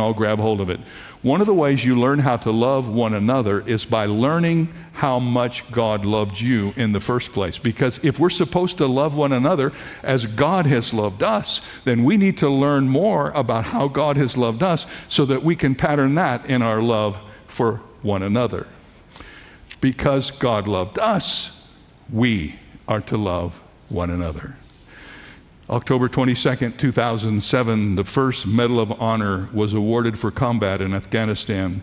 all grab hold of it. One of the ways you learn how to love one another is by learning how much God loved you in the first place. Because if we're supposed to love one another as God has loved us, then we need to learn more about how God has loved us so that we can pattern that in our love for one another. Because God loved us, we are to love one another. October 22nd, 2007, the first Medal of Honor was awarded for combat in Afghanistan.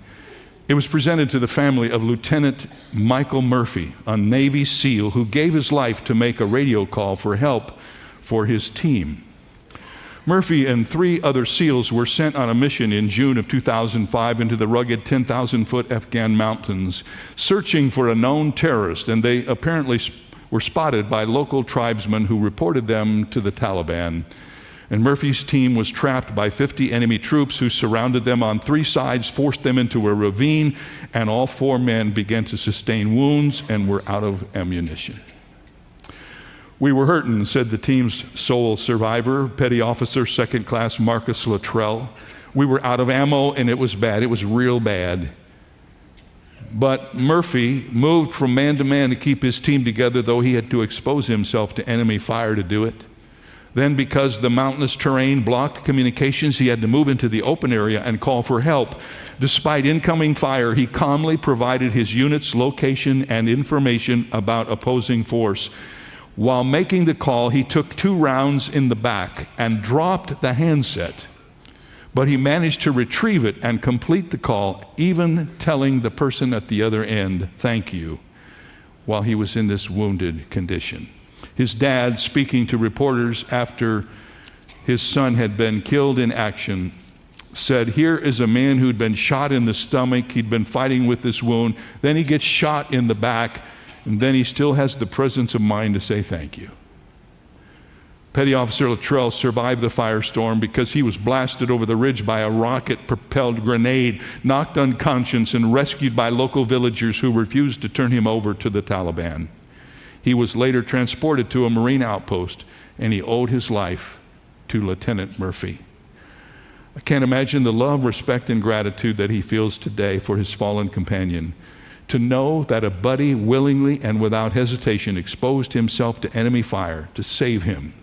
It was presented to the family of Lieutenant Michael Murphy, a Navy SEAL who gave his life to make a radio call for help for his team. Murphy and 3 other SEALs were sent on a mission in June of 2005 into the rugged 10,000-foot Afghan mountains, searching for a known terrorist, and they apparently were spotted by local tribesmen who reported them to the Taliban. And Murphy's team was trapped by 50 enemy troops who surrounded them on 3 sides, forced them into a ravine, and all 4 men began to sustain wounds and were out of ammunition. "We were hurting," said the team's sole survivor, Petty Officer 2nd Class Marcus Luttrell. "We were out of ammo and it was bad. It was real bad." But Murphy moved from man to man to keep his team together, though he had to expose himself to enemy fire to do it. Then, because the mountainous terrain blocked communications, he had to move into the open area and call for help. Despite incoming fire, he calmly provided his unit's location and information about opposing force. While making the call, he took 2 rounds in the back and dropped the handset. But he managed to retrieve it and complete the call, even telling the person at the other end, "Thank you," while he was in this wounded condition. His dad, speaking to reporters after his son had been killed in action, said, "Here is a man who'd been shot in the stomach. He'd been fighting with this wound. Then he gets shot in the back, and then he still has the presence of mind to say thank you." Petty Officer Luttrell survived the firestorm because he was blasted over the ridge by a rocket-propelled grenade, knocked unconscious, and rescued by local villagers who refused to turn him over to the Taliban. He was later transported to a Marine outpost, and he owed his life to Lieutenant Murphy. I can't imagine the love, respect, and gratitude that he feels today for his fallen companion. To know that a buddy willingly and without hesitation exposed himself to enemy fire to save him